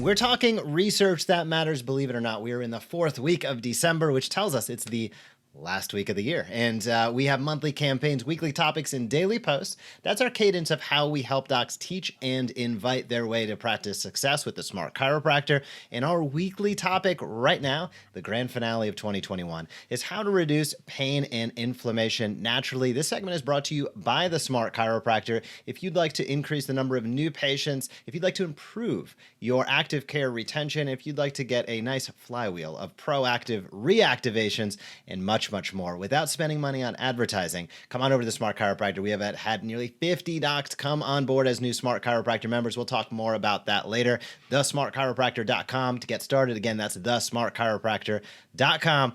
We're talking research that matters, believe it or not. We are in the 4th week of December, which tells us it's the last week of the year. And we have monthly campaigns, weekly topics, and daily posts. That's our cadence of how we help docs teach and invite their way to practice success with the Smart Chiropractor. And our weekly topic right now, the grand finale of 2021, is how to reduce pain and inflammation naturally. This segment is brought to you by the Smart Chiropractor. If you'd like to increase the number of new patients, if you'd like to improve your active care retention, if you'd like to get a nice flywheel of proactive reactivations, and much more without spending money on advertising, come on over to the Smart Chiropractor. We have had nearly 50 docs come on board as new Smart Chiropractor members. We'll talk more about that later. thesmartchiropractor.com to get started. Again, that's thesmartchiropractor.com.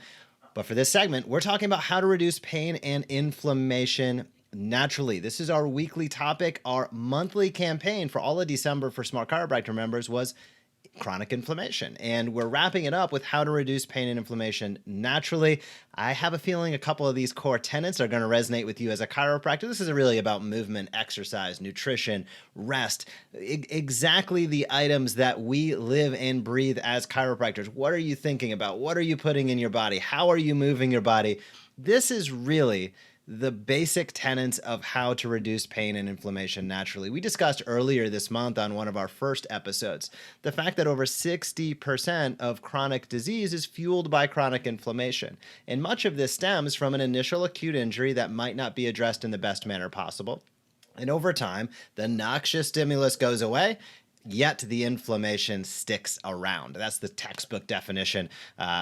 But for this segment, we're talking about how to reduce pain and inflammation naturally. This is our weekly topic. Our monthly campaign for all of December for Smart Chiropractor members was chronic inflammation. And we're wrapping it up with how to reduce pain and inflammation naturally. I have a feeling a couple of these core tenets are going to resonate with you as a chiropractor. This is really about movement, exercise, nutrition, rest, exactly the items that we live and breathe as chiropractors. What are you thinking about? What are you putting in your body? How are you moving your body? This is really the basic tenets of how to reduce pain and inflammation naturally. We discussed earlier this month on one of our first episodes the fact that over 60% of chronic disease is fueled by chronic inflammation. And much of this stems from an initial acute injury that might not be addressed in the best manner possible. And over time, the noxious stimulus goes away, yet the inflammation sticks around. That's the textbook definition,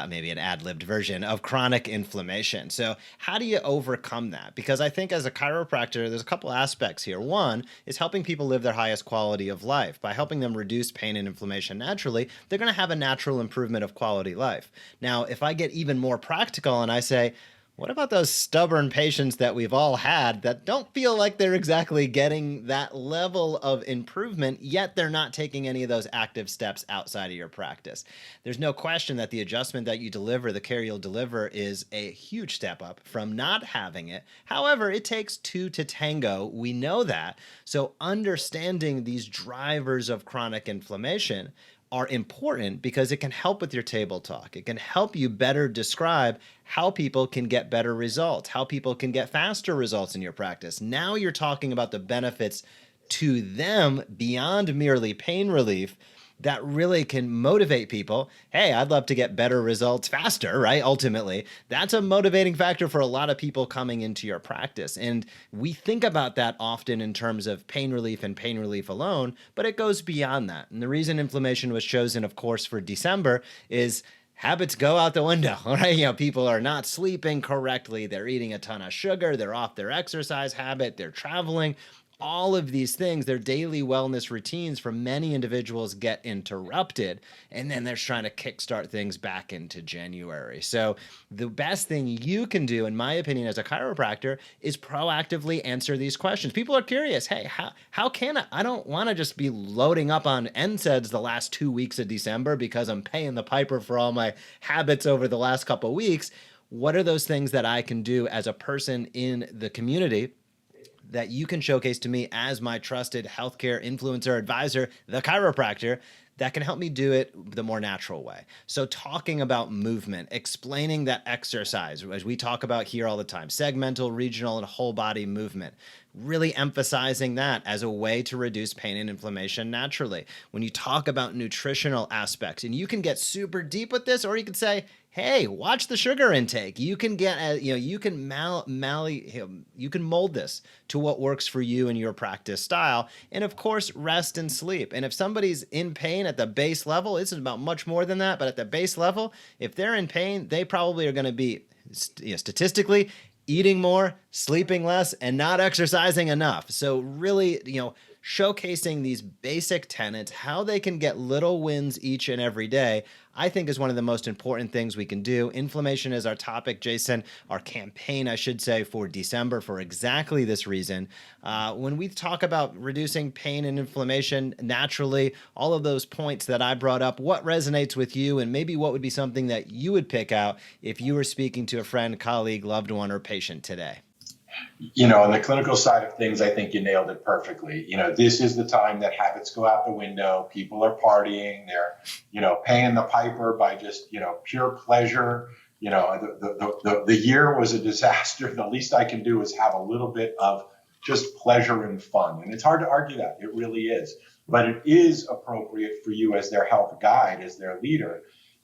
maybe an ad-libbed version of chronic inflammation. So how do you overcome that? Because I think as a chiropractor, there's a couple aspects here. One is helping people live their highest quality of life. By helping them reduce pain and inflammation naturally, they're going to have a natural improvement of quality life. Now, if I get even more practical and I say, what about those stubborn patients that we've all had that don't feel like they're exactly getting that level of improvement, yet they're not taking any of those active steps outside of your practice? There's no question that the adjustment that you deliver, the care you'll deliver, is a huge step up from not having it. However, it takes two to tango. We know that. So understanding these drivers of chronic inflammation are important because it can help with your table talk. It can help you better describe how people can get better results, how people can get faster results in your practice. Now you're talking about the benefits to them beyond merely pain relief that really can motivate people. Hey, I'd love to get better results faster, right? Ultimately, that's a motivating factor for a lot of people coming into your practice. And we think about that often in terms of pain relief and pain relief alone, but it goes beyond that. And the reason inflammation was chosen, of course, for December is habits go out the window, right? People are not sleeping correctly. They're eating a ton of sugar. They're off their exercise habit. They're traveling. All of these things, their daily wellness routines for many individuals get interrupted, and then they're trying to kickstart things back into January. So the best thing you can do, in my opinion, as a chiropractor, is proactively answer these questions. People are curious. Hey, how can I don't want to just be loading up on NSAIDs the last 2 weeks of December because I'm paying the piper for all my habits over the last couple of weeks. What are those things that I can do as a person in the community that you can showcase to me as my trusted healthcare influencer advisor, the chiropractor, that can help me do it the more natural way? So talking about movement, explaining that exercise, as we talk about here all the time, segmental, regional, and whole body movement, really emphasizing that as a way to reduce pain and inflammation naturally. When you talk about nutritional aspects, and you can get super deep with this, or you can say, hey, watch the sugar intake. You can get, you can you can mold this to what works for you and your practice style. And of course, rest and sleep. And if somebody's in pain at the base level, this is about much more than that, but at the base level, if they're in pain, they probably are going to be, statistically, eating more, sleeping less, and not exercising enough. So really, showcasing these basic tenets, how they can get little wins each and every day, I think is one of the most important things we can do. Inflammation is our topic, Jason, our campaign, I should say, for December for exactly this reason. When we talk about reducing pain and inflammation naturally, all of those points that I brought up, what resonates with you, and maybe what would be something that you would pick out if you were speaking to a friend, colleague, loved one, or patient today? On the clinical side of things, I think you nailed it perfectly. This is the time that habits go out the window. People are partying. They're, paying the piper by just, pure pleasure. The year was a disaster. The least I can do is have a little bit of just pleasure and fun. And it's hard to argue that. It really is. But it is appropriate for you as their health guide, as their leader,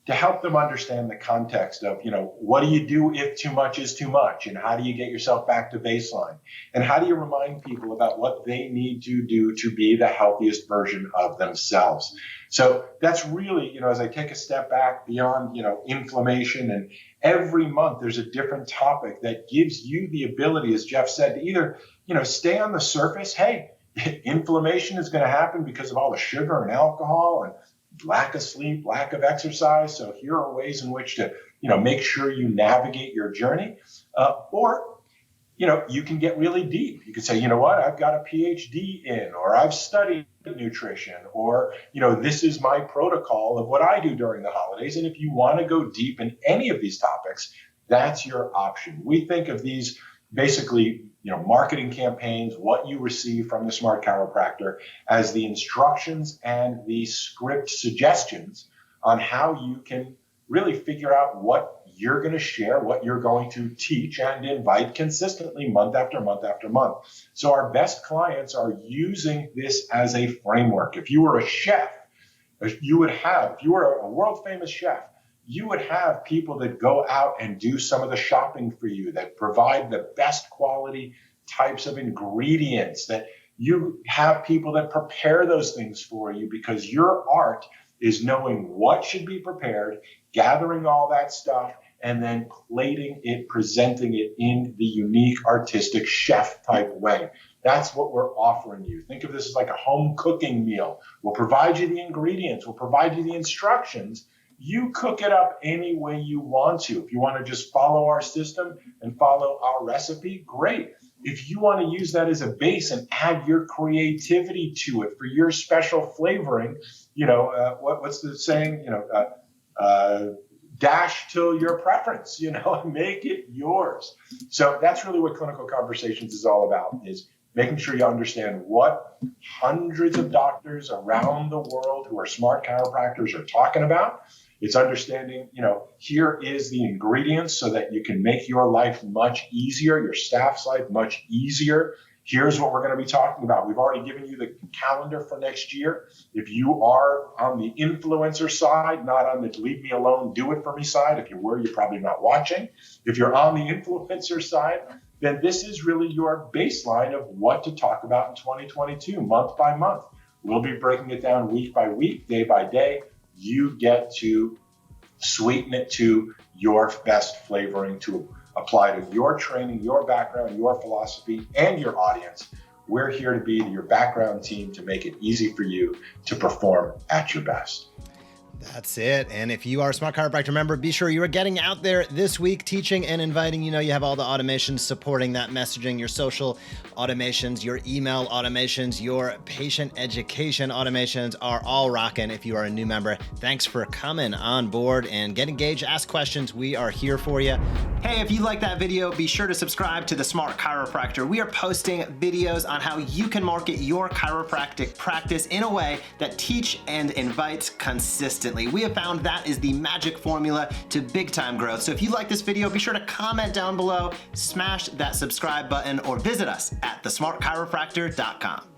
to help them understand the context of, what do you do if too much is too much? And how do you get yourself back to baseline? And how do you remind people about what they need to do to be the healthiest version of themselves? So that's really, as I take a step back beyond, inflammation, and every month there's a different topic that gives you the ability, as Jeff said, to either, stay on the surface. Hey, inflammation is going to happen because of all the sugar and alcohol and lack of sleep, lack of exercise. So here are ways in which to, make sure you navigate your journey. Or, you can get really deep. You can say, I've got a PhD in, or I've studied nutrition, or, this is my protocol of what I do during the holidays. And if you want to go deep in any of these topics, that's your option. We think of these basically, marketing campaigns, what you receive from the Smart Chiropractor, as the instructions and the script suggestions on how you can really figure out what you're going to share, what you're going to teach and invite consistently month after month after month. So our best clients are using this as a framework. If you were a chef, if you were a world famous chef, you would have people that go out and do some of the shopping for you, that provide the best quality types of ingredients, that you have people that prepare those things for you, because your art is knowing what should be prepared, gathering all that stuff, and then plating it, presenting it in the unique artistic chef type way. That's what we're offering you. Think of this as like a home cooking meal. We'll provide you the ingredients. We'll provide you the instructions. You cook it up any way you want to. If you want to just follow our system and follow our recipe, great. If you want to use that as a base and add your creativity to it for your special flavoring, what's the saying? Dash to your preference, make it yours. So that's really what Clinical Conversations is all about, is making sure you understand what hundreds of doctors around the world who are smart chiropractors are talking about. It's understanding, here is the ingredients so that you can make your life much easier, your staff's life much easier. Here's what we're going to be talking about. We've already given you the calendar for next year. If you are on the influencer side, not on the leave me alone, do it for me side. If you were, you're probably not watching. If you're on the influencer side, then this is really your baseline of what to talk about in 2022, month by month. We'll be breaking it down week by week, day by day. You get to sweeten it to your best flavoring, to apply to your training, your background, your philosophy, and your audience. We're here to be your background team to make it easy for you to perform at your best. That's it. And if you are a Smart Chiropractor member, be sure you are getting out there this week, teaching and inviting. You have all the automations supporting that messaging, your social automations, your email automations, your patient education automations are all rocking. If you are a new member, thanks for coming on board and get engaged, ask questions. We are here for you. Hey, if you like that video, be sure to subscribe to the Smart Chiropractor. We are posting videos on how you can market your chiropractic practice in a way that teach and invites consistently. We have found that is the magic formula to big time growth. So if you like this video, be sure to comment down below, smash that subscribe button, or visit us at thesmartchiropractor.com.